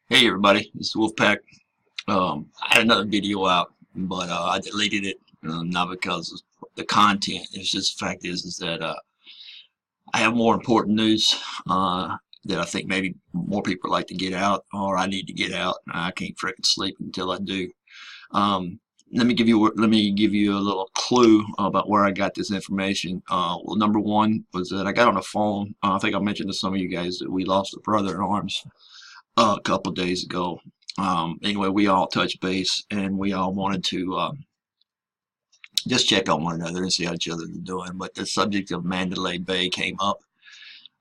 Hey everybody, this is Wolfpack. I had another video out, but I deleted it, not because of the content. It's just the fact is that I have more important news that I think maybe more people like to get out, or I need to get out. I can't freaking sleep until I do. Let me give you a little clue about where I got this information. Well, number one was that I got on the phone. I think I mentioned to some of you guys that we lost a brother in arms a couple of days ago. Anyway, we all touched base and we all wanted to just check on one another and see how each other were doing. But the subject of Mandalay Bay came up.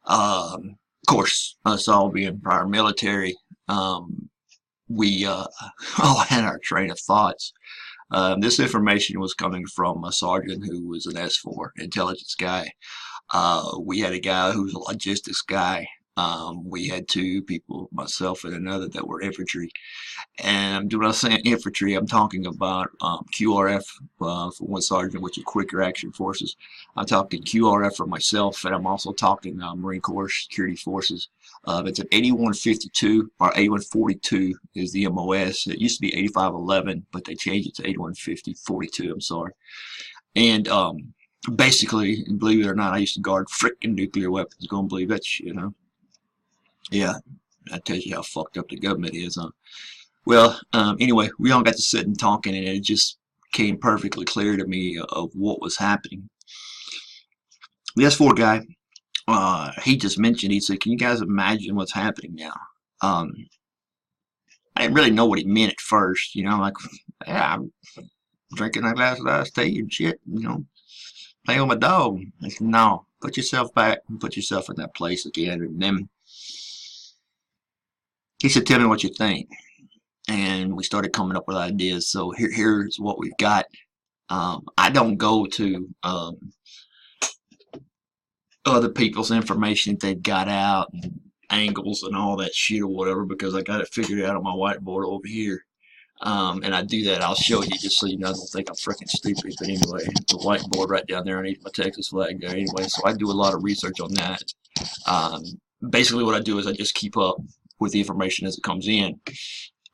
Of course, us all being prior military, we all had our train of thoughts. This information was coming from a sergeant who was an S4 intelligence guy. We had a guy who was a logistics guy. We had two people, myself and another, that were infantry. And when I say infantry, I'm talking about QRF for one sergeant, which is Quicker Action Forces. I'm talking QRF for myself, and I'm also talking Marine Corps Security Forces. It's an 8152 or 8142 is the MOS. It used to be 8511, but they changed it to 8142. I'm sorry. And basically, believe it or not, I used to guard freaking nuclear weapons. Gonna believe that shit, huh? Yeah, that tells you how fucked up the government is, huh? Well, anyway, we all got to sit and talking, and it just came perfectly clear to me of what was happening. The S4 guy, he just mentioned, he said, "Can you guys imagine what's happening now?" I didn't really know what he meant at first, like, yeah, I'm drinking a glass of iced tea and shit, playing with my dog. I said, no, put yourself back and put yourself in that place again. And then he said, tell me what you think. And we started coming up with ideas. So here's what we've got. I don't go to other people's information that they've got out and angles and all that shit or whatever, because I got it figured out on my whiteboard over here. And I do that. I'll show you just so you guys don't think I'm freaking stupid. But anyway, the whiteboard right down there underneath my Texas flag there. Anyway, so I do a lot of research on that. Um, Basically, what I do is I just keep up with the information as it comes in.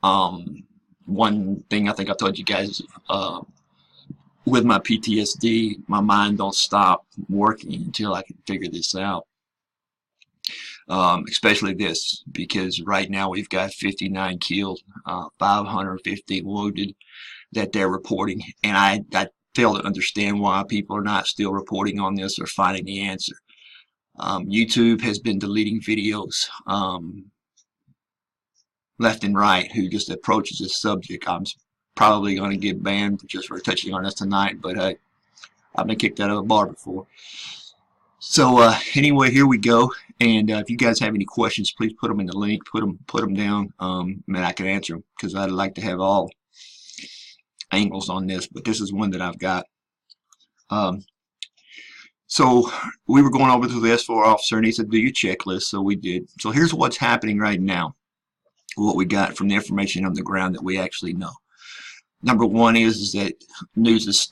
One thing I think I told you guys, with my PTSD, my mind don't stop working until I can figure this out. Especially this, because right now we've got 59 killed, 550 wounded that they're reporting, and I fail to understand why people are not still reporting on this or finding the answer. YouTube has been deleting videos left and right who just approaches this subject. I'm probably going to get banned just for touching on this tonight, but I've been kicked out of a bar before. So anyway, here we go. And if you guys have any questions, please put them in the link. Put them down. And I can answer them, because I'd like to have all angles on this. But this is one that I've got. So we were going over to the S4 officer, and he said, do your checklist. So we did. So here's what's happening right now. What we got from the information on the ground that we actually know. Number one is that news is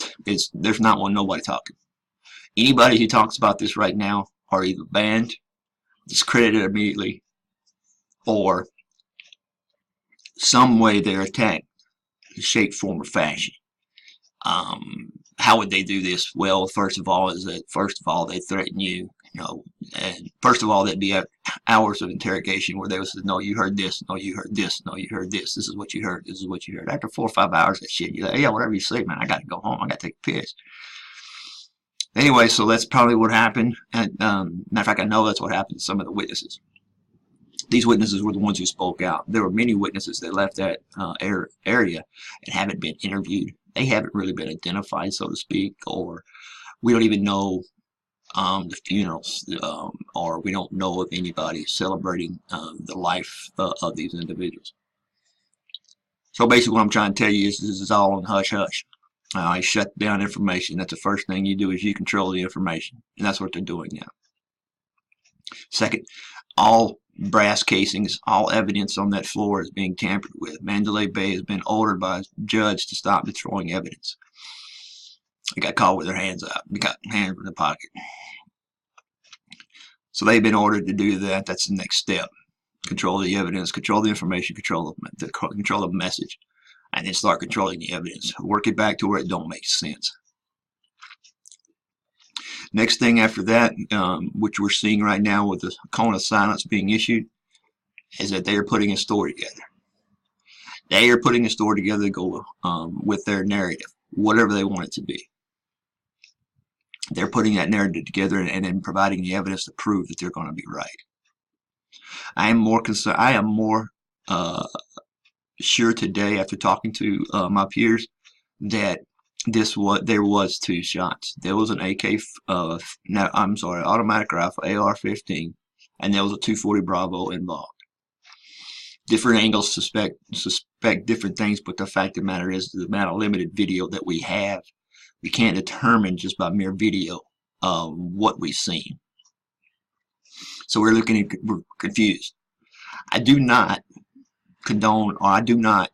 there's not nobody talking. Anybody who talks about this right now are either banned, discredited immediately, or some way they're attacked in shape, form, or fashion. How would they do this? Well, first of all, they threaten you. And first of all, there'd be hours of interrogation where they would say, no, you heard this, no, you heard this, no, you heard this, this is what you heard, this is what you heard. After 4 or 5 hours of shit, you're like, yeah, whatever you say, man, I gotta go home, I gotta take a piss. Anyway, so that's probably what happened. And matter of fact, I know that's what happened to some of the witnesses. These witnesses were the ones who spoke out. There were many witnesses that left that area and haven't been interviewed. They haven't really been identified, so to speak, or we don't even know the funerals, or we don't know of anybody celebrating the life of these individuals. So basically what I'm trying to tell you is this is all on hush-hush. I shut down information. That's the first thing you do, is you control the information, and that's what they're doing now. Second, all brass casings, all evidence on that floor is being tampered with. Mandalay Bay has been ordered by a judge to stop destroying evidence. They got caught with their hands out. They got hands in the pocket. So they've been ordered to do that. That's the next step. control the evidence, control the information, control the message, and then start controlling the evidence. Work it back to where it don't make sense. Next thing after that, which we're seeing right now with the cone of silence being issued, is that they are putting a story together. They are putting a story together to go with their narrative, whatever they want it to be. They're putting that narrative together and then providing the evidence to prove that they're going to be right. I am more concerned. I am more sure today, after talking to my peers, that there was 2 shots. There was an automatic rifle AR-15, and there was a 240 Bravo involved. Different angles suspect different things, but the fact of the matter is, the amount of limited video that we have, we can't determine just by mere video what we've seen. So we're confused. I do not condone, or I do not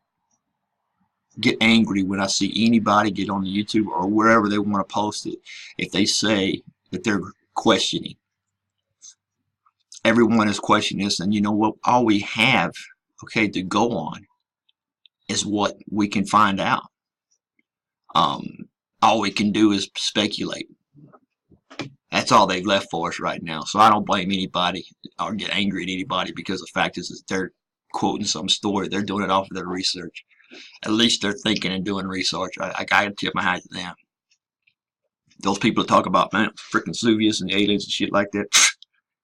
get angry when I see anybody get on the YouTube or wherever they want to post it if they say that they're questioning. Everyone is questioning this, and you know what? All we have, okay, to go on is what we can find out. All we can do is speculate. That's all they've left for us right now. So I don't blame anybody or get angry at anybody, because the fact is that they're quoting some story. They're doing it off of their research. At least they're thinking and doing research. I gotta tip my hat to them. Those people that talk about, man, freaking Vesuvius and aliens and shit like that,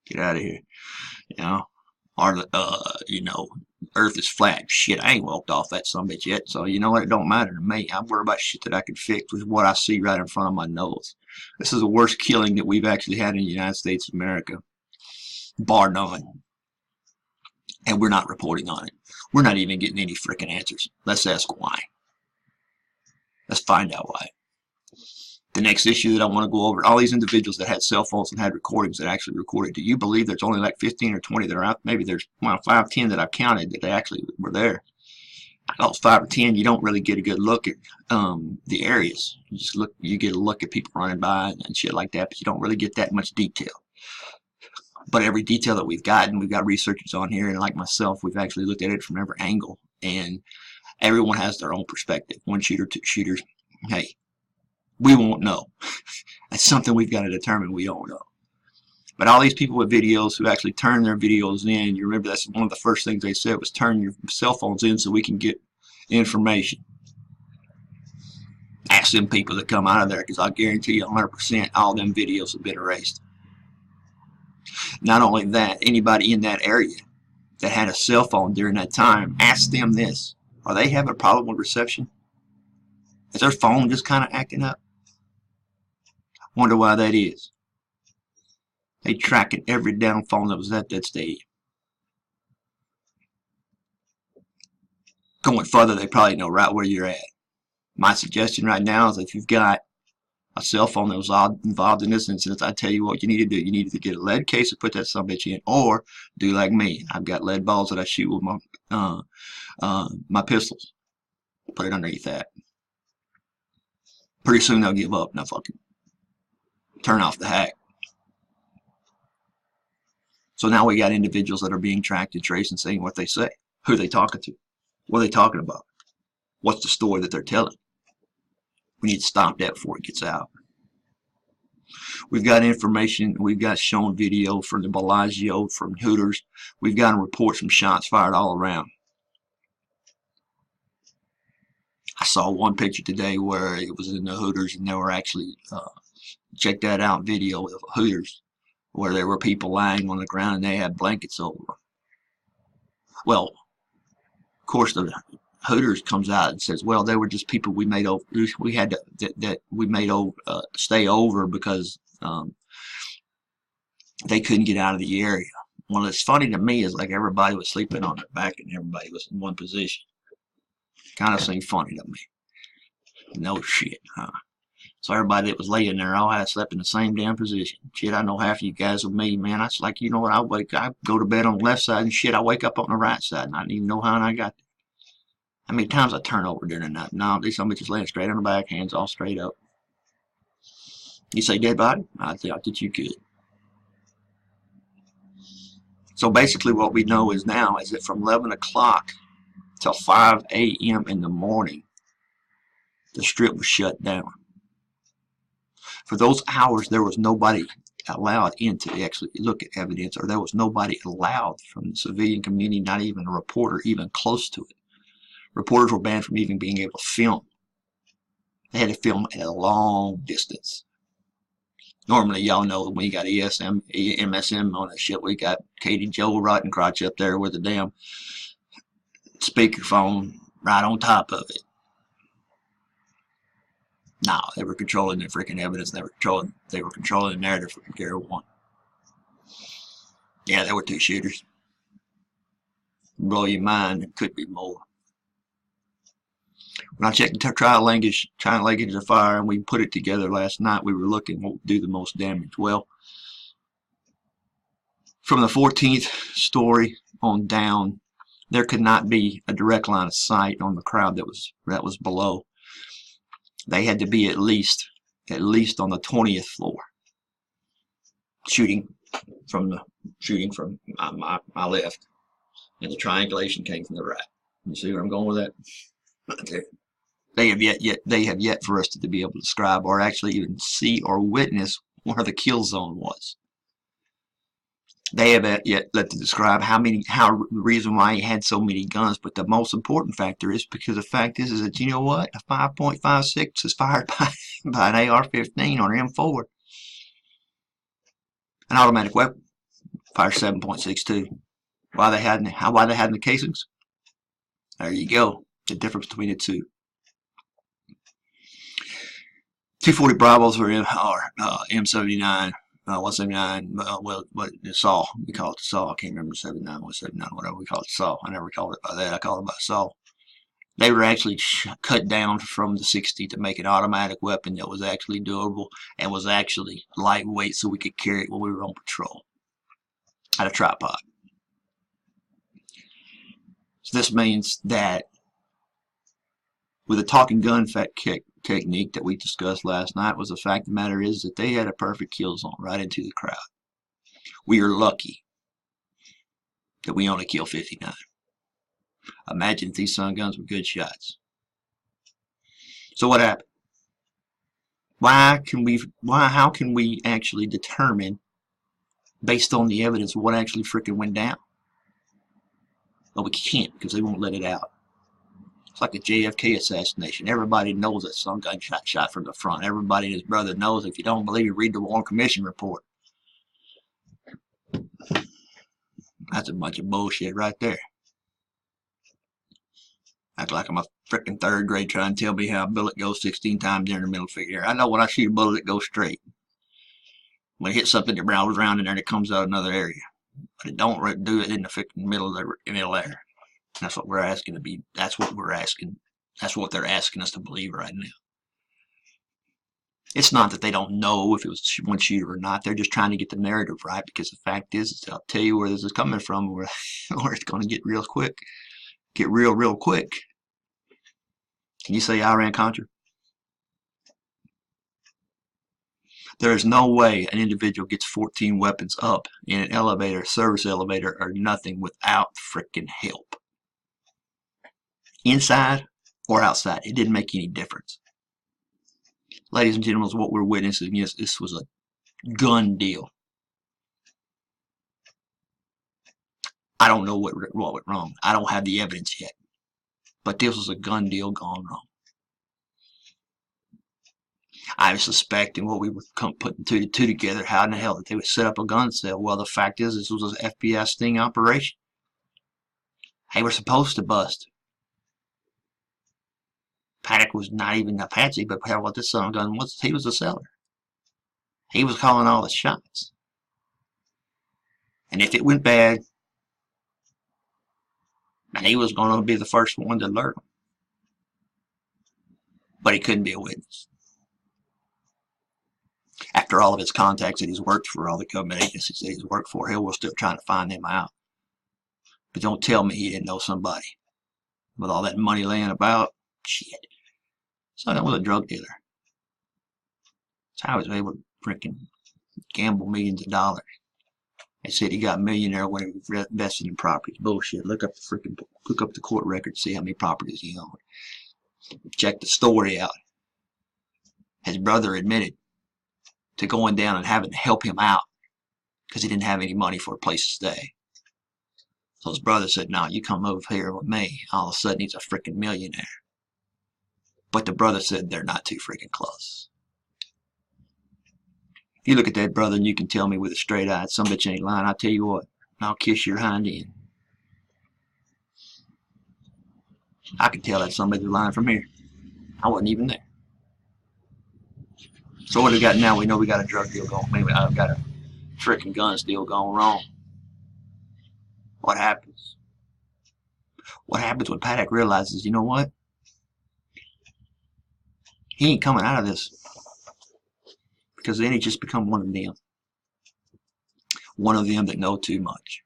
get out of here. You know, or you know, Earth is flat. Shit, I ain't walked off that summit yet, so you know what? It don't matter to me. I'm worried about shit that I can fix with what I see right in front of my nose. This is the worst killing that we've actually had in the United States of America, bar none. And we're not reporting on it. We're not even getting any freaking answers. Let's ask why. Let's find out why. The next issue that I want to go over, all these individuals that had cell phones and had recordings that actually recorded. Do you believe there's only like 15 or 20 that are out? Maybe there's 5, 10 that I've counted that they actually were there. Those 5 or 10, you don't really get a good look at the areas. You get a look at people running by and shit like that, but you don't really get that much detail. But every detail that we've gotten, we've got researchers on here, and like myself, we've actually looked at it from every angle, and everyone has their own perspective. 1 shooter, 2 shooters. Hey, we won't know. That's something we've got to determine. We don't know. But all these people with videos who actually turn their videos in, you remember that's one of the first things they said was turn your cell phones in so we can get information. Ask them people that come out of there, because I guarantee you 100% all them videos have been erased. Not only that, anybody in that area that had a cell phone during that time, ask them this. Are they having a problem with reception? Is their phone just kind of acting up? Wonder why that is. They tracking every damn phone that was at that stadium. Going further, they probably know right where you're at. My suggestion right now is if you've got a cell phone that was involved in this incident, I tell you what you need to do. You need to get a lead case and put that sumbitch in, or do like me. I've got lead balls that I shoot with my pistols. Put it underneath that. Pretty soon they'll give up. Now fucking turn off the hack. So now we got individuals that are being tracked and traced and saying what they say. Who are they talking to? What are they talking about? What's the story that they're telling? We need to stop that before it gets out. We've got information. We've got shown video from the Bellagio, from Hooters. We've got reports from shots fired all around. I saw one picture today where it was in the Hooters, and they were actually, check that out, video of Hooters, where there were people lying on the ground and they had blankets over them. Well, of course, the Hooters comes out and says, well, they were just people we made over, we had to, that we made over, stay over because they couldn't get out of the area. Well, it's funny to me is like everybody was sleeping on their back and everybody was in one position. Kind of seemed funny to me. No shit, huh? So everybody that was laying there all had slept in the same damn position. Shit, I know half of you guys with me, man. I was like, you know what? I go to bed on the left side and shit. I wake up on the right side and I didn't even know how I got there. How many times I turn over during the night? No, these somebody just laying straight on the back, hands all straight up. You say dead body? I thought that you could. So basically what we know is now is that from 11 o'clock till 5 a.m. in the morning, the strip was shut down. For those hours, there was nobody allowed in to actually look at evidence, or there was nobody allowed from the civilian community, not even a reporter, even close to it. Reporters were banned from even being able to film. They had to film at a long distance. Normally, y'all know when you got MSM on that shit, we got Katie Joe Rottencrotch up there with a damn speakerphone right on top of it. No, they were controlling the freaking evidence. They were controlling the narrative from Gary 1. Yeah, there were 2 shooters. Blow your mind, it could be more. When I checked the trial linkage of fire and we put it together last night, we were looking what would do the most damage. Well, from the 14th story on down, there could not be a direct line of sight on the crowd that was below. They had to be at least on the 20th floor, shooting from my left, and the triangulation came from the right. You see where I'm going with that? Right there. They have yet for us to be able to describe or actually even see or witness where the kill zone was. They have yet to describe the reason why he had so many guns. But the most important factor is because the fact is that, you know what? A 5.56 is fired by an AR-15 or an M4. An automatic weapon fires 7.62. Why they had in the casings? There you go. The difference between the two. 240 Bravos are M79. 179, the SAW, we call it the SAW. I can't remember 79, 179, whatever we call it, SAW. I never called it by that. I called it by SAW. They were actually cut down from the 60 to make an automatic weapon that was actually doable and was actually lightweight, so we could carry it when we were on patrol. Had a tripod. So this means that with the talking gun technique that we discussed last night, was the fact of the matter is that they had a perfect kill zone right into the crowd. We are lucky that we only killed 59. Imagine if these sun guns were good shots. So what happened? How can we actually determine based on the evidence what actually freaking went down? Well, we can't because they won't let it out. It's like a JFK assassination. Everybody knows that some gun shot from the front. Everybody and his brother knows. If you don't believe it, read the Warren Commission report. That's a bunch of bullshit right there. Act like I'm a freaking 3rd grade trying to tell me how a bullet goes 16 times during the middle finger. I know when I shoot a bullet, it goes straight. When it hits something, it rounds around in there and it comes out another area. But it don't do it in the freaking middle there. That's what we're asking to be. That's what we're asking. That's what they're asking us to believe right now. It's not that they don't know if it was one shooter or not. They're just trying to get the narrative right, because the fact is I'll tell you where this is coming from, where it's going to get real quick. Get real quick. Can you say Iran-Contra? There is no way an individual gets 14 weapons up in an elevator, service elevator, or nothing without freaking help. Inside or outside, it didn't make any difference. Ladies and gentlemen, what we're witnessing is this was a gun deal. I don't know what went wrong. I don't have the evidence yet. But this was a gun deal gone wrong. I was suspecting what we were putting 2 to 2 together, how in the hell that they would set up a gun sale. Well, the fact is this was an FBI sting operation. They were supposed to bust. Paddock was not even Apache, but hell, what this son of a gun was, he was the seller. He was calling all the shots. And if it went bad, and he was going to be the first one to alert him. But he couldn't be a witness. After all of his contacts that he's worked for, all the government agencies that he's worked for, we're still trying to find them out. But don't tell me he didn't know somebody. With all that money laying about, shit. So that was a drug dealer. That's how he was able to freaking gamble millions of dollars. They said he got a millionaire when he invested in properties. Bullshit. Look up the court record, see how many properties he owned. Check the story out. His brother admitted to going down and having to help him out because he didn't have any money for a place to stay. So his brother said, "No, you come over here with me." All of a sudden, he's a freaking millionaire. But the brother said they're not too freaking close. If you look at that brother and you can tell me with a straight eye, some bitch ain't lying, I'll tell you what, I'll kiss your hind end. I can tell that somebody's lying from here. I wasn't even there. So what do we got now? We know we got a drug deal going. Maybe I've got a freaking guns deal going wrong. What happens? What happens when Paddock realizes, you know what? He ain't coming out of this. Because then he just become one of them. One of them that know too much.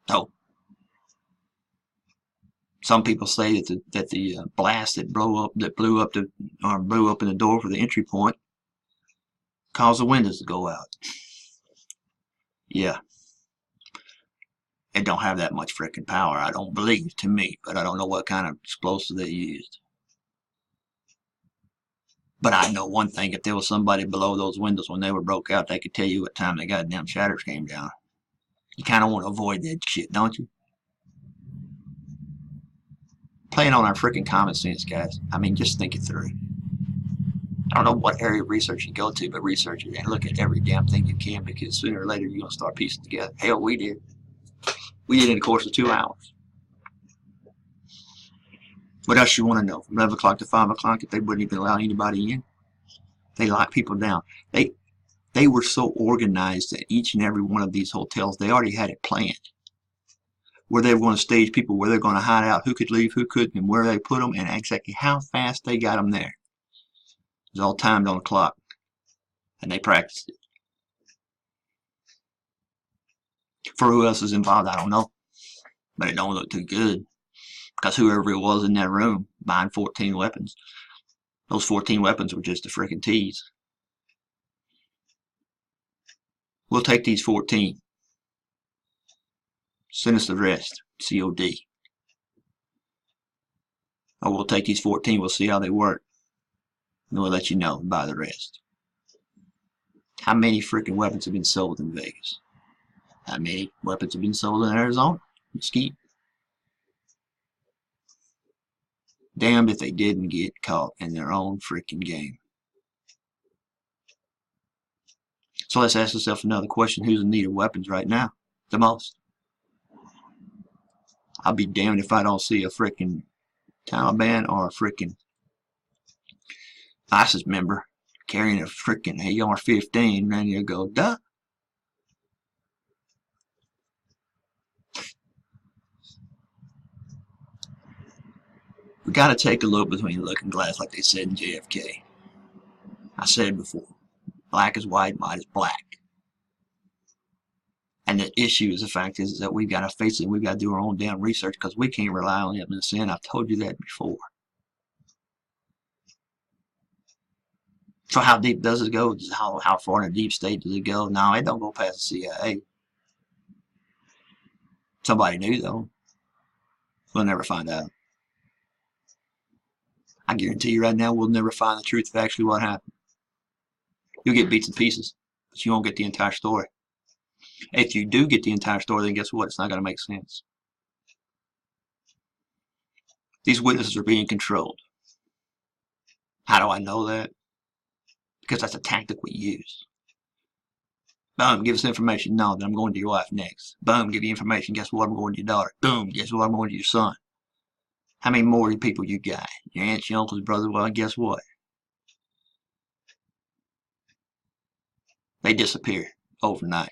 So, some people say that the blast that blew up in the door for the entry point caused the windows to go out. Yeah. It don't have that much freaking power, I don't believe, to me, but I don't know what kind of explosive they used. But I know one thing, if there was somebody below those windows when they were broke out, they could tell you what time the goddamn shatters came down. You kind of want to avoid that shit, don't you? Playing on our freaking common sense, guys. I mean, just think it through. I don't know what area of research you go to, but research it and look at every damn thing you can, because sooner or later you're going to start piecing together. Hell, we did. We did in the course of 2 hours. What else you want to know? From 11 o'clock to 5 o'clock, if they wouldn't even allow anybody in, they lock people down. They were so organized that each and every one of these hotels, they already had it planned. Where they were going to stage people, where they're going to hide out, who could leave, who couldn't, and where they put them, and exactly how fast they got them there. It was all timed on the clock. And they practiced it. For who else is involved, I don't know. But it don't look too good. Because whoever it was in that room buying 14 weapons, those 14 weapons were just a freaking tease. We'll take these 14. Send us the rest. COD. Or we'll take these 14, we'll see how they work. And we'll let you know and buy the rest. How many freaking weapons have been sold in Vegas? How many weapons have been sold in Arizona? Mesquite. Damned if they didn't get caught in their own freaking game. So let's ask ourselves another question. Who's in need of weapons right now? The most? I'll be damned if I don't see a freaking Taliban or a freaking ISIS member carrying a freaking AR-15 ready to go, duh. We gotta take a look between the looking glass, like they said in JFK. I said it before. Black is white, white is black. And the issue is, the fact is that we've got to face it. We've got to do our own damn research, because we can't rely on it in a sin. I've told you that before. So how deep does it go? How far in a deep state does it go? No, it don't go past the CIA. Somebody knew, though. We'll never find out. I guarantee you right now, we'll never find the truth of actually what happened. You'll get bits and pieces, but you won't get the entire story. If you do get the entire story, then guess what? It's not going to make sense. These witnesses are being controlled. How do I know that? Because that's a tactic we use. Boom, give us information. No, then I'm going to your wife next. Boom, give you information. Guess what? I'm going to your daughter. Boom, guess what? I'm going to your son. How many more people you got? Your aunts, your uncles, brothers? Well, guess what? They disappear overnight.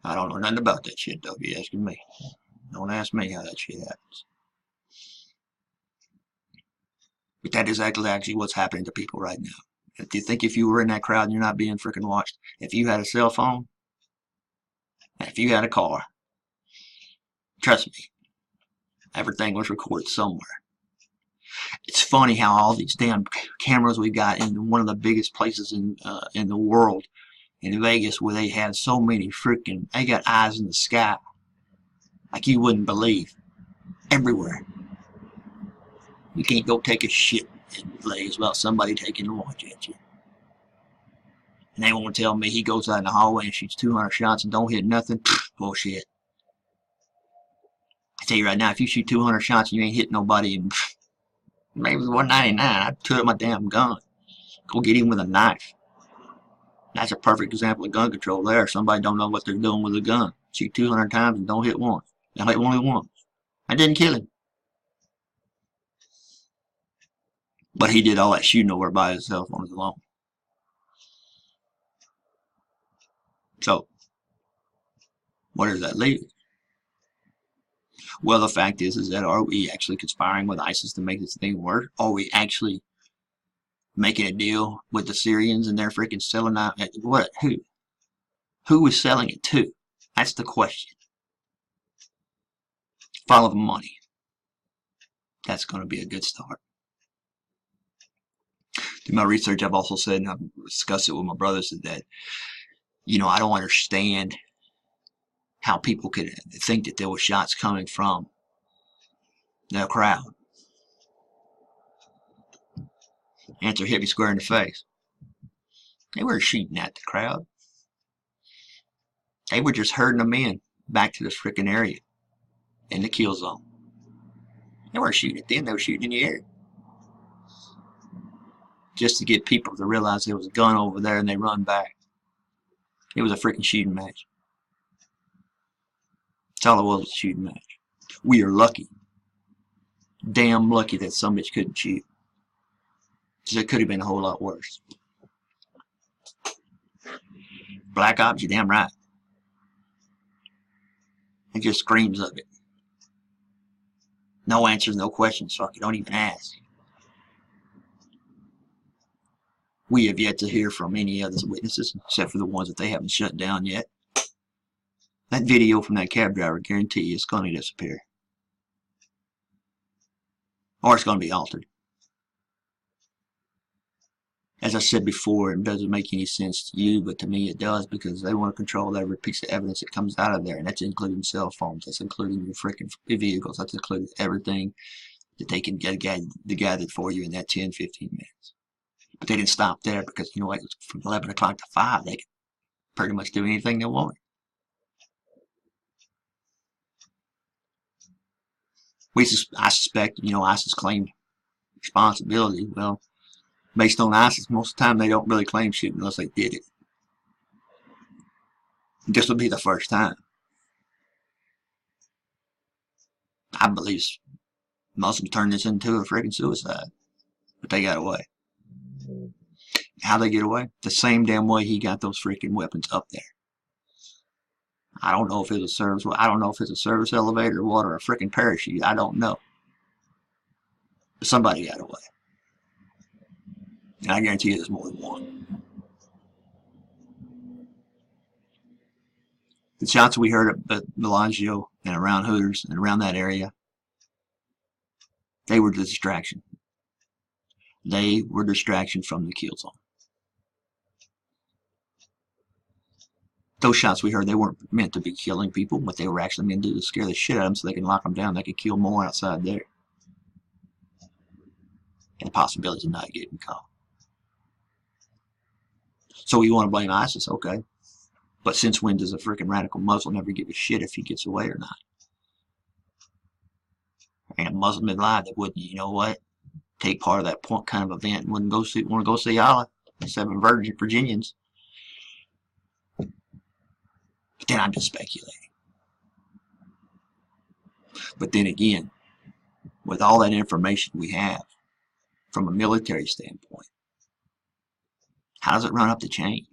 I don't know nothing about that shit, though, if you're asking me. Don't ask me how that shit happens. But that is actually what's happening to people right now. If you think if you were in that crowd and you're not being freaking watched, if you had a cell phone, and if you had a car, trust me, everything was recorded somewhere. It's funny how all these damn cameras we got in one of the biggest places in the world, in Vegas, where they have so many freaking, they got eyes in the sky like you wouldn't believe, everywhere. You can't go take a shit in Blaze without somebody taking a watch at you. And they won't tell me he goes out in the hallway and shoots 200 shots and don't hit nothing. Bullshit. I tell you right now, if you shoot 200 shots and you ain't hit nobody, and maybe 199, I'd put up my damn gun. Go get him with a knife. That's a perfect example of gun control there. Somebody don't know what they're doing with a gun. Shoot 200 times and don't hit one. They'll hit only once. I didn't kill him. But he did all that shooting over by himself on his own. So, where does that leave? Well, the fact is that are we actually conspiring with ISIS to make this thing work? Are we actually making a deal with the Syrians and they're freaking selling out? What? Who? Who is selling it to? That's the question. Follow the money. That's going to be a good start. Through my research, I've also said, and I've discussed it with my brothers, that, you know, I don't understand how people could think that there were shots coming from the crowd. Answer hit me square in the face. They weren't shooting at the crowd. They were just herding them in back to the freaking area in the kill zone. They weren't shooting at them, they were shooting in the air. Just to get people to realize there was a gun over there and they run back. It was a freaking shooting match. That's all it was a shooting match. We are lucky. Damn lucky that some bitch couldn't shoot. Because it could have been a whole lot worse. Black Ops, you're damn right. It just screams of it. No answers, no questions, fuck you, don't even ask. We have yet to hear from any other witnesses, except for the ones that they haven't shut down yet. That video from that cab driver, guarantee you, it's going to disappear. Or it's going to be altered. As I said before, it doesn't make any sense to you, but to me it does, because they want to control every piece of evidence that comes out of there, and that's including cell phones, that's including your freaking vehicles, that's including everything that they can get gathered for you in that 10-15 minutes. But they didn't stop there, because, you know what, from 11 o'clock to 5, they could pretty much do anything they wanted. I suspect, you know, ISIS claimed responsibility. Well, based on ISIS, most of the time they don't really claim shit unless they did it. This would be the first time. I believe Muslims turned this into a freaking suicide. But they got away. How they get away? The same damn way he got those freaking weapons up there. I don't know if it's a service. I don't know if it's a service elevator or what, or a freaking parachute. I don't know. But somebody got away. And I guarantee you there's more than one. The shots we heard at Bellagio and around Hooters and around that area, they were the distraction. They were distraction from the kill zone. Those shots we heard, they weren't meant to be killing people, but they were actually meant to scare the shit out of them so they can lock them down. They could kill more outside there. And the possibilities of not getting caught. So you want to blame ISIS? Okay. But since when does a freaking radical Muslim ever give a shit if he gets away or not? Ain't a Muslim alive that wouldn't, you know what, take part of that kind of event and wouldn't want to go see Allah, the 7 Virginians. But then I'm just speculating. But then again, with all that information we have from a military standpoint, how does it run up the chain?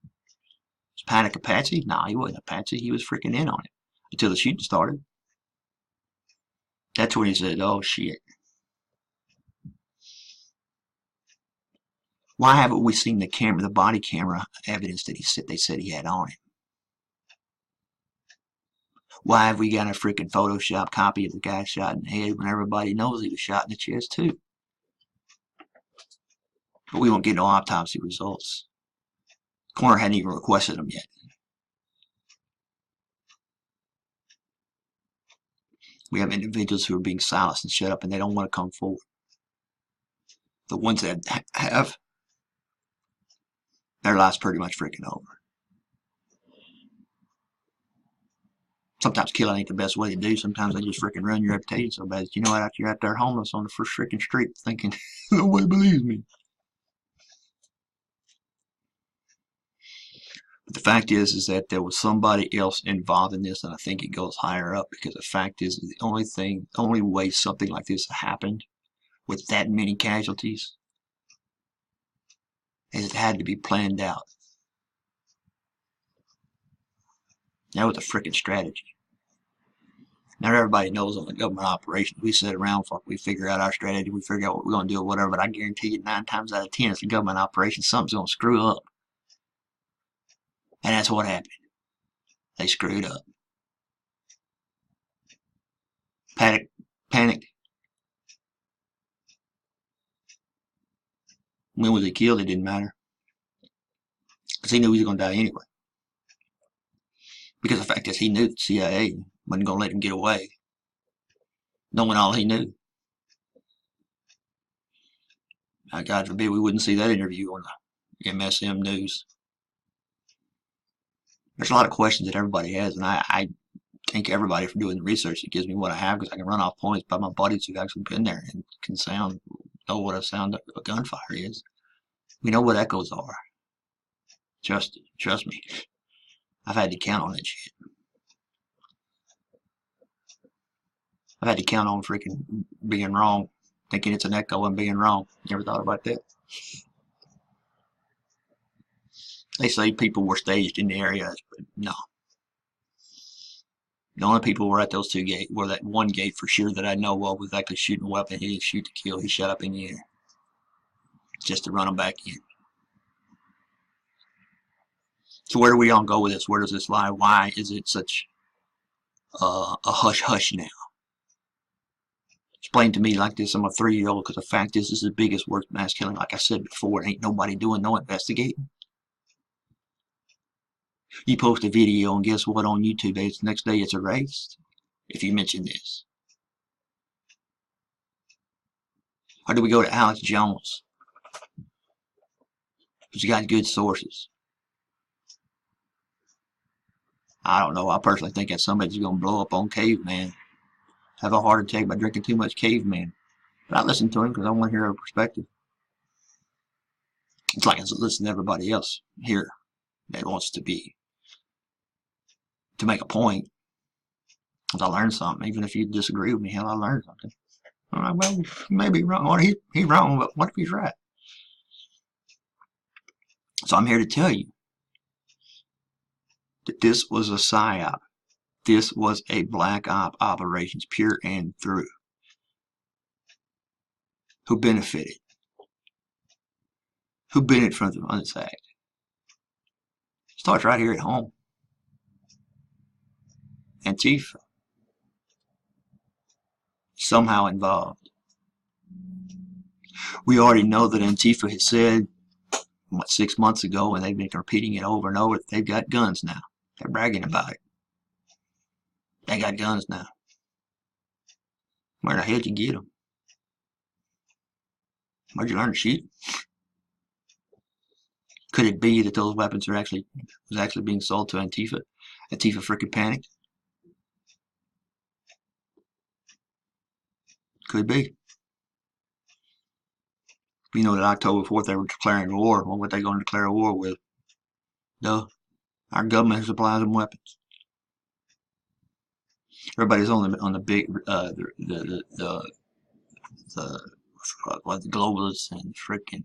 Was Panic a patsy? Nah, he wasn't a patsy. He was freaking in on it until the shooting started. That's when he said, oh shit. Why haven't we seen the body camera evidence that they said he had on him? Why have we got a freaking Photoshop copy of the guy shot in the head when everybody knows he was shot in the chest too? But we won't get no autopsy results. Coroner hadn't even requested them yet. We have individuals who are being silenced and shut up and they don't want to come forward. The ones that have, their life's pretty much freaking over. Sometimes killing ain't the best way to do. Sometimes they just freaking ruin your reputation so bad that you know what, you're out there homeless on the first freaking street thinking, nobody believes me. But the fact is that there was somebody else involved in this, and I think it goes higher up because the fact is the only way something like this happened with that many casualties is it had to be planned out. That was a freaking strategy. Not everybody knows on the government operations. We sit around, we figure out our strategy, we figure out what we're going to do or whatever, but I guarantee you 9 times out of 10 it's a government operation, something's going to screw up. And that's what happened. They screwed up. Panicked. When was he killed? It didn't matter. Because he knew he was going to die anyway. Because the fact is he knew the CIA wasn't going to let him get away, knowing all he knew. God forbid we wouldn't see that interview on the MSM News. There's a lot of questions that everybody has, and I thank everybody for doing the research. It gives me what I have because I can run off points by my buddies who've actually been there and can know what a sound of a gunfire is. We know what echoes are. Trust me. I've had to count on that shit. I've had to count on freaking being wrong, thinking it's an echo and being wrong. Never thought about that. They say people were staged in the areas, but no. The only people were at those 2 gates, were that one gate for sure that I know of was actually shooting a weapon. He didn't shoot to kill, he shot up in the air. Just to run them back in. So where do we all go with this? Where does this lie? Why is it such a hush-hush now? Explain to me like this, I'm a 3-year-old, because the fact is this is the biggest, worst mass killing. Like I said before, ain't nobody doing no investigating. You post a video and guess what on YouTube, the next day it's erased if you mention this. Or do we go to Alex Jones, who's got good sources? I don't know. I personally think that somebody's going to blow up on Caveman. Have a heart attack by drinking too much Caveman. But I listen to him because I want to hear a perspective. It's like I listen to everybody else here that wants to make a point. Because I learned something. Even if you disagree with me, hell, I learned something. All right, well, he may be wrong. Or he's wrong, but what if he's right? So I'm here to tell you that this was a psyop. This was a black op operations, pure and through. Who benefited? Who benefited from this act? Starts right here at home. Antifa. Somehow involved. We already know that Antifa had said, 6 months ago, and they've been repeating it over and over, that they've got guns now. They're bragging about it. They got guns now. Where the hell did you get them? Where'd you learn to shoot? Could it be that those weapons was actually being sold to Antifa? Antifa freaking panicked? Could be. You know that October 4th they were declaring war. What were they going to declare a war with? No. Our government supplies them weapons. Everybody's on the big the globalists and freaking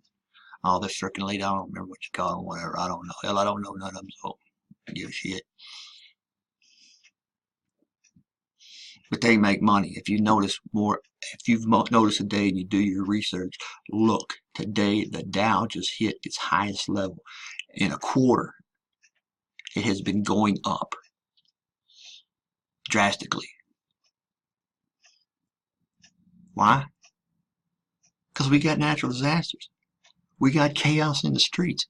all this freaking lead. I don't remember what you call them, whatever. I don't know. Hell, I don't know none of them, so I give a shit. But they make money. If you notice more, if you've noticed today and you do your research, look, today the Dow just hit its highest level in a quarter. It has been going up. drastically. Why? Because we got natural disasters. We got chaos in the streets.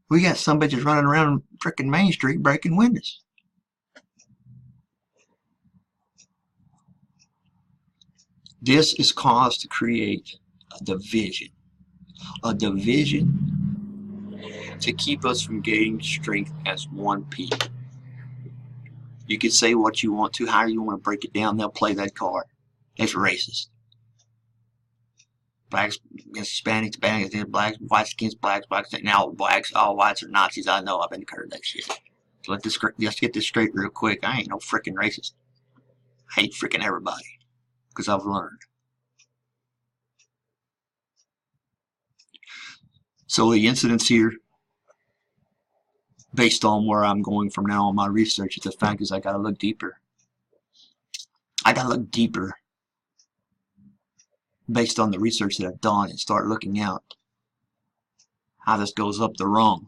We got some bitches running around frickin' Main Street breaking windows. This is caused to create a division. A division to keep us from gaining strength as one people. You can say what you want to, however you want to break it down, they'll play that card. It's racist. Blacks against Hispanics, Hispanics against blacks, whites against blacks, blacks against now blacks, all whites are Nazis. I know, I've been heard that shit. So let's get this straight real quick. I ain't no freaking racist. I hate freaking everybody. Because I've learned. So the incidents here, based on where I'm going from now on my research, the fact is I gotta look deeper. I gotta look deeper based on the research that I've done and start looking out how this goes up the wrong.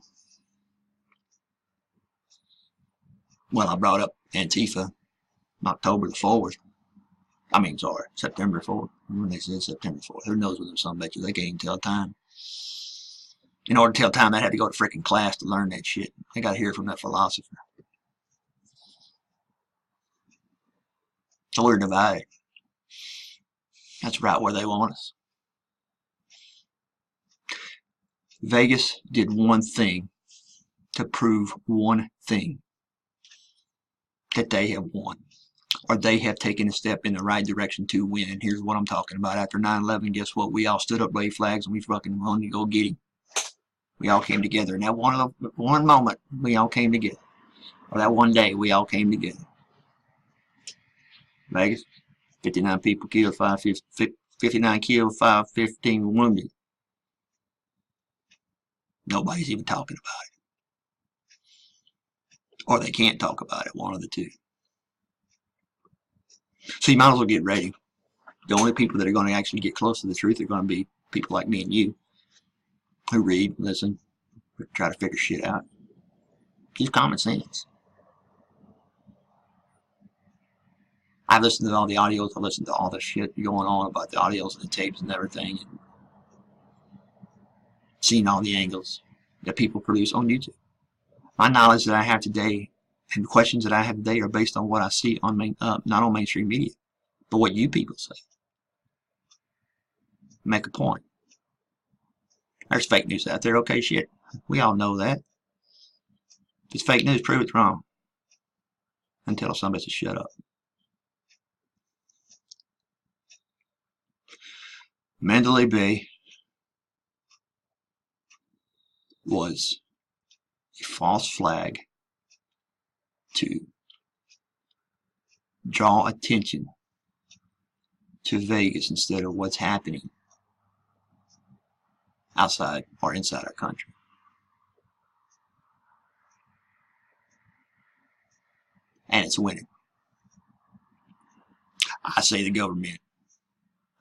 Well, I brought up Antifa October the 4th. I mean, sorry, September 4th. When they said September 4th. Who knows what them some bitches, they can't even tell time. In order to tell time, I had to go to freaking class to learn that shit. I got to hear from that philosopher. So we're divided. That's right where they want us. Vegas did one thing to prove one thing, that they have won, or they have taken a step in the right direction to win. And here's what I'm talking about. After 9/11, guess what? We all stood up, waved flags, and we fucking wanted to go get him. We all came together. And that one moment, we all came together. Or that one day, we all came together. Vegas, 59 people killed, 59 killed, 515 wounded. Nobody's even talking about it. Or they can't talk about it, one of the two. So you might as well get ready. The only people that are going to actually get close to the truth are going to be people like me and you, who read, listen, try to figure shit out. Use common sense. I've listened to all the audios, I've listened to all the shit going on about the audios and the tapes and everything, and seen all the angles that people produce on YouTube. My knowledge that I have today and the questions that I have today are based on what I see on not on mainstream media, but what you people say. Make a point. There's fake news out there. Okay, shit. We all know that. If it's fake news, prove it's wrong. And tell somebody to shut up. Mandalay Bay was a false flag to draw attention to Vegas instead of what's happening outside or inside our country. And it's winning. I say the government,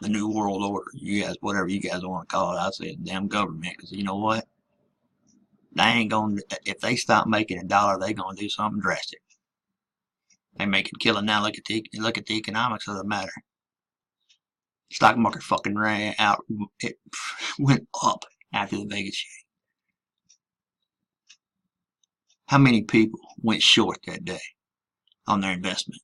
the New World Order, you guys, whatever you guys want to call it, I say the damn government, because you know what? They ain't going to, if they stop making $1, they're going to do something drastic. They make it killing now. Look at the economics of the matter. Stock market fucking ran out. It went up after the Vegas shooting. How many people went short that day on their investment?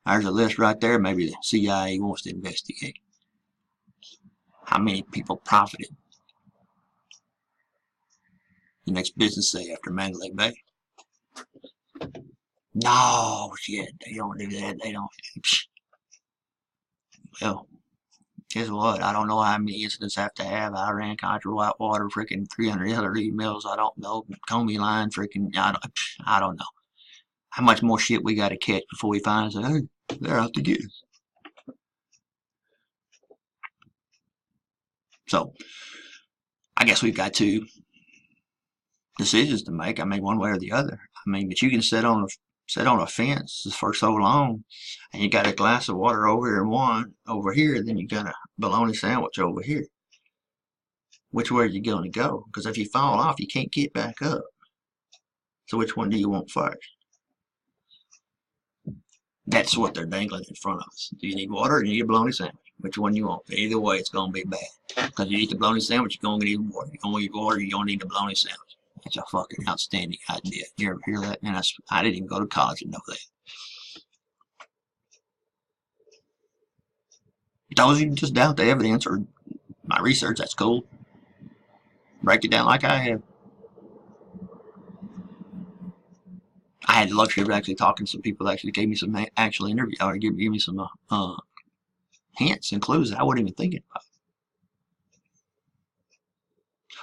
There's a list right there. Maybe the CIA wants to investigate. How many people profited the next business day after Mandalay Bay? No, shit, they don't do that. They don't. Well, guess what? I don't know how many incidents I have to have. Iran, Contra, Whitewater, freaking 300 other emails. I don't know. Comey line, freaking, I don't know. How much more shit we got to catch before we find out, hey, they're out to get us. So, I guess we've got two decisions to make. I mean, one way or the other. I mean, but you can sit on a fence for so long, and you got a glass of water over here and one over here, then you got a bologna sandwich over here. Which way are you going to go? Because if you fall off, you can't get back up. So which one do you want first? That's what they're dangling in front of us. Do you need water or do you need a bologna sandwich? Which one you want? Either way, it's going to be bad. Because you eat the bologna sandwich, you're going to need water. You're going to need water, you're going to need the bologna sandwich. That's a fucking outstanding idea. You ever hear that? And I didn't even go to college to know that. Those you just doubt the evidence or my research, that's cool. Break it down like I have. I had the luxury of actually talking to some people that actually gave me some actual interview or give me some hints and clues that I wasn't even thinking about.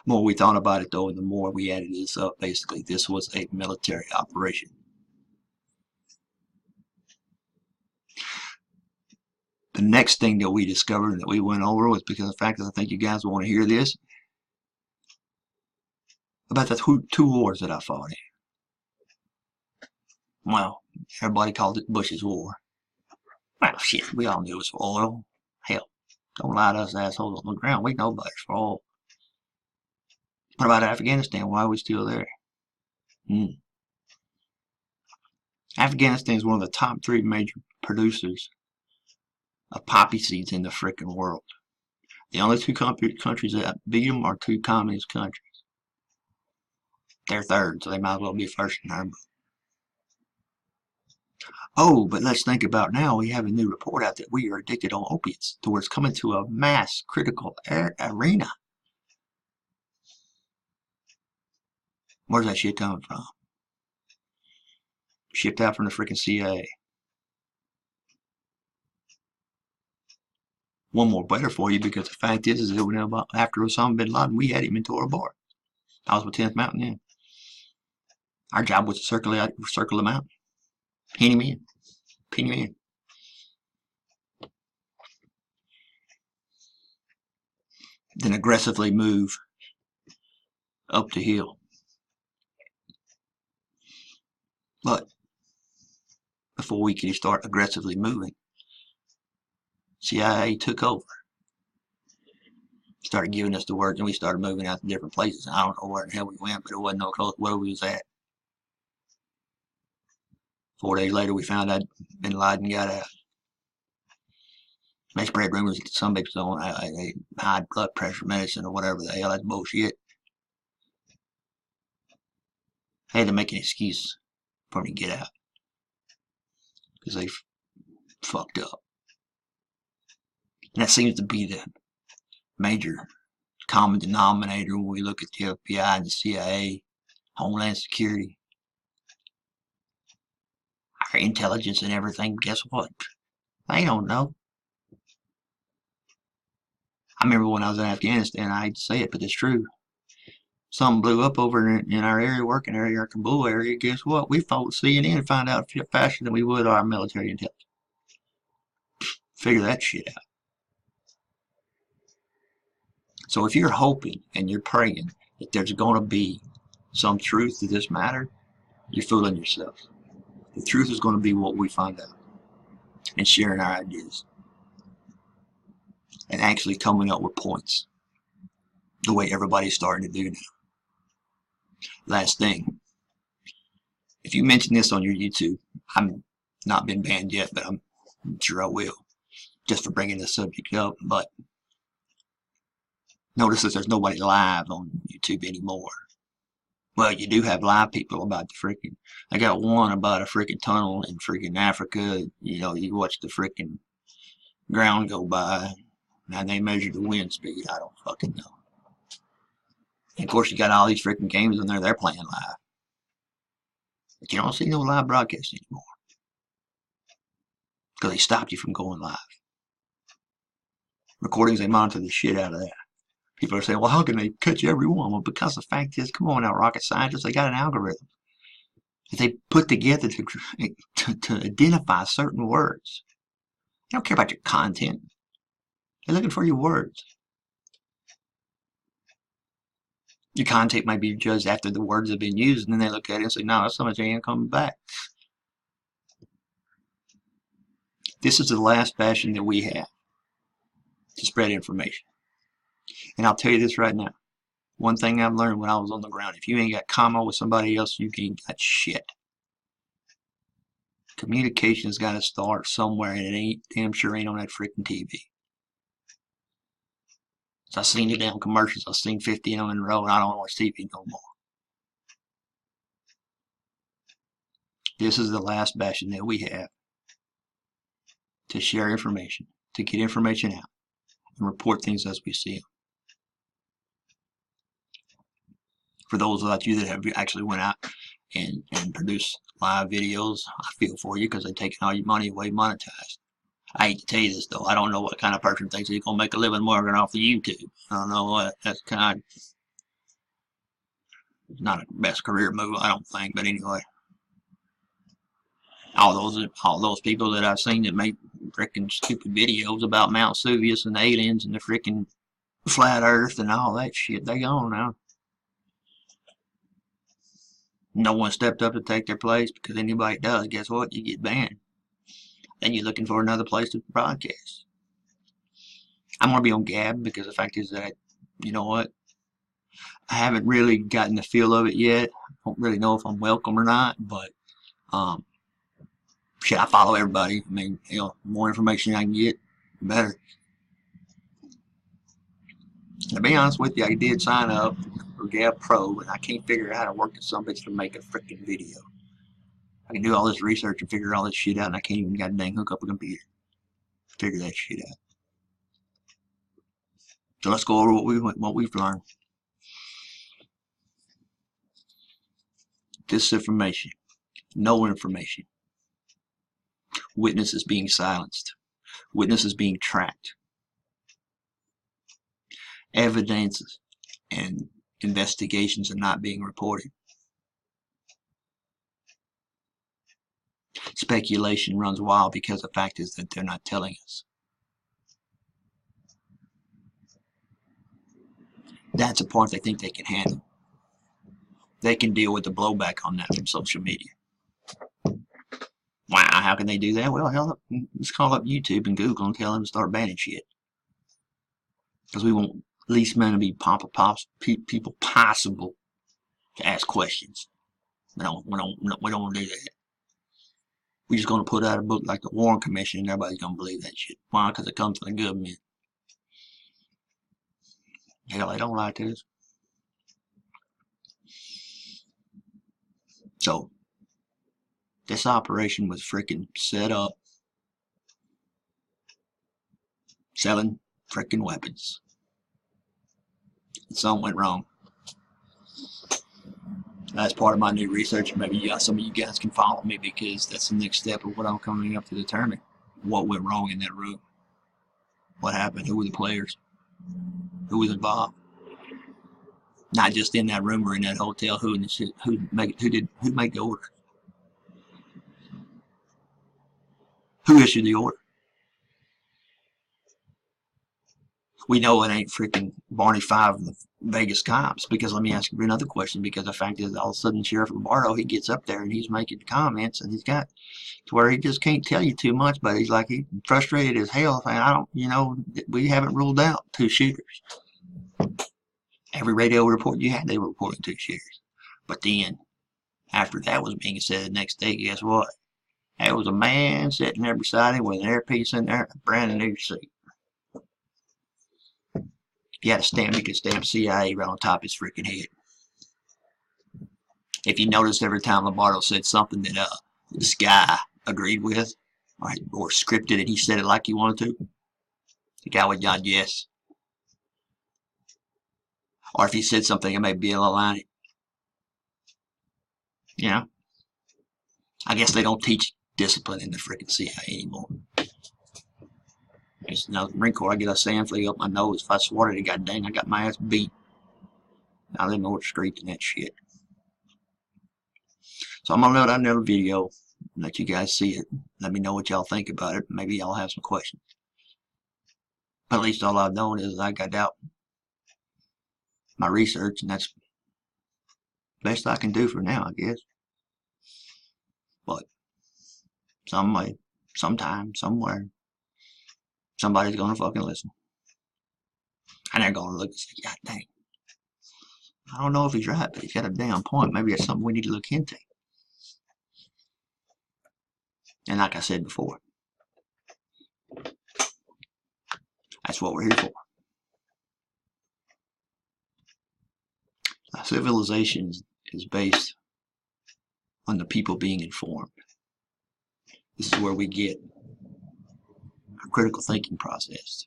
The more we thought about it though, and the more we added this up, basically this was a military operation. The next thing that we discovered and that we went over was because of the fact that I think you guys want to hear this about the two wars that I fought in. Well, everybody called it Bush's War. Well, shit, we all knew it was for oil. Hell, don't lie to us assholes on the ground. We know about it's for oil. What about Afghanistan? Why are we still there? Afghanistan is one of the top 3 major producers of poppy seeds in the frickin' world. The only 2 countries that beat them are 2 communist countries. They're third, so they might as well be first in our book. Oh, but let's think about now. We have a new report out that we are addicted on opiates, to where it's coming to a mass critical arena. Where's that shit coming from? Shipped out from the freaking CIA. One more better for you, because the fact is that we know about after Osama bin Laden, we had him into our bar. I was with 10th Mountain then. Our job was to circle the mountain. Pin him in. Pin him in. Then aggressively move up the hill. But before we could start aggressively moving, CIA took over. Started giving us the words, and we started moving out to different places. I don't know where the hell we went, but it wasn't no close where we was at. 4 days later, we found out bin Laden got out. They spread rumors that some people on a high blood pressure medicine or whatever the hell. That's bullshit. They had to make an excuse for him to get out because they fucked up. And that seems to be the major common denominator when we look at the FBI and the CIA, Homeland Security, our intelligence and everything. Guess what? They don't know. I remember when I was in Afghanistan, I hate to say it, but it's true. Something blew up over in our area, working area, our Kabul area. Guess what? We fought CNN and found out faster than we would our military intelligence. Figure that shit out. So if you're hoping and you're praying that there's going to be some truth to this matter, you're fooling yourself. The truth is going to be what we find out and sharing our ideas and actually coming up with points the way everybody's starting to do now. Last thing, if you mention this on your YouTube, I'm not been banned yet, but I'm sure I will, just for bringing this subject up. But notice that there's nobody live on YouTube anymore. Well, you do have live people about the freaking. I got one about a freaking tunnel in freaking Africa. You know, you watch the freaking ground go by, and they measure the wind speed. I don't fucking know. And of course, you got all these freaking games in there. They're playing live, but you don't see no live broadcast anymore because they stopped you from going live. Recordings, they monitor the shit out of that. People are saying, well, how can they catch every one? Well, because the fact is, come on now, rocket scientists, they got an algorithm that they put together to identify certain words. They don't care about your content. They're looking for your words. Your content might be judged after the words have been used, and then they look at it and say, no, that's so much ain't coming back. This is the last bastion that we have to spread information. And I'll tell you this right now. One thing I've learned when I was on the ground, if you ain't got comma with somebody else, you ain't got shit. Communication's got to start somewhere, and it ain't damn sure ain't on that freaking TV. So I've seen the damn commercials. I've seen 50 of them in a row, and I don't watch TV no more. This is the last bastion that we have to share information, to get information out, and report things as we see them. For those of you that have actually went out and produced live videos, I feel for you because they're taking all your money away monetized. I hate to tell you this though, I don't know what kind of person thinks he's gonna make a living working off of YouTube. I don't know what that's kind of not a best career move, I don't think, but anyway. All those people that I've seen that make freaking stupid videos about Mount Vesuvius and aliens and the freaking flat earth and all that shit, they gone now. No one stepped up to take their place, because anybody does, guess what? You get banned. Then you're looking for another place to broadcast. I'm going to be on Gab because the fact is that, you know what? I haven't really gotten the feel of it yet. I don't really know if I'm welcome or not, but shit, I follow everybody. I mean, you know, the more information I can get, the better. To be honest with you, I did sign up for Gab Pro, and I can't figure out how to work this some bitch to make a freaking video. I can do all this research and figure all this shit out, and I can't even goddamn hook up a computer. Figure that shit out. So let's go over what we've learned. Disinformation, no information, witnesses being silenced, witnesses being tracked, evidence and investigations are not being reported. Speculation runs wild because the fact is that they're not telling us. That's a part they think they can handle. They can deal with the blowback on that from social media. Wow, how can they do that? Well, hell, let's call up YouTube and Google and tell them to start banning shit. Because we want least amount of people possible to ask questions. We don't want to do that. We're just going to put out a book like the Warren Commission and everybody's going to believe that shit. Why? Because it comes from the government. Hell, they don't like this. So, this operation was freaking set up selling freaking weapons. And something went wrong. That's part of my new research. Maybe some of you guys can follow me because that's the next step of what I'm coming up to determine. What went wrong in that room? What happened? Who were the players? Who was involved? Not just in that room or in that hotel. Who made the order? Who issued the order? We know it ain't freaking Barney Five of the Vegas cops, because let me ask you another question, because the fact is all of a sudden Sheriff Lombardo, he gets up there and he's making comments and he's got to where he just can't tell you too much, but he's like, he's frustrated as hell saying, we haven't ruled out 2 shooters. Every radio report you had, they were reporting 2 shooters. But then, after that was being said the next day, guess what? There was a man sitting there beside him with an earpiece in there, a brand new seat. He had a stamp, you could stamp CIA right on top of his freaking head. If you notice, every time Lombardo said something that this guy agreed with, or scripted and he said it like he wanted to, the guy would nod yes. Or if he said something that may be a little line, you know. I guess they don't teach discipline in the freaking CIA anymore. Now, the Marine Corps, I get a sand flea up my nose. If I swatted it, god dang, I got my ass beat. I live North Street and that shit. So I'm gonna load out another video and let you guys see it. Let me know what y'all think about it. Maybe y'all have some questions. But at least all I've known is I got out my research, and that's the best I can do for now, I guess. But some way, sometime, somewhere, somebody's gonna fucking listen. And they're gonna look and say, God dang. I don't know if he's right, but he's got a damn point. Maybe that's something we need to look into. And like I said before, that's what we're here for. Civilization is based on the people being informed. This is where we get a critical thinking process.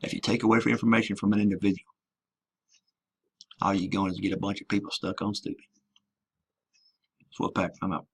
If you take away information from an individual, all you're going to get a bunch of people stuck on stupid. That's what I'm out.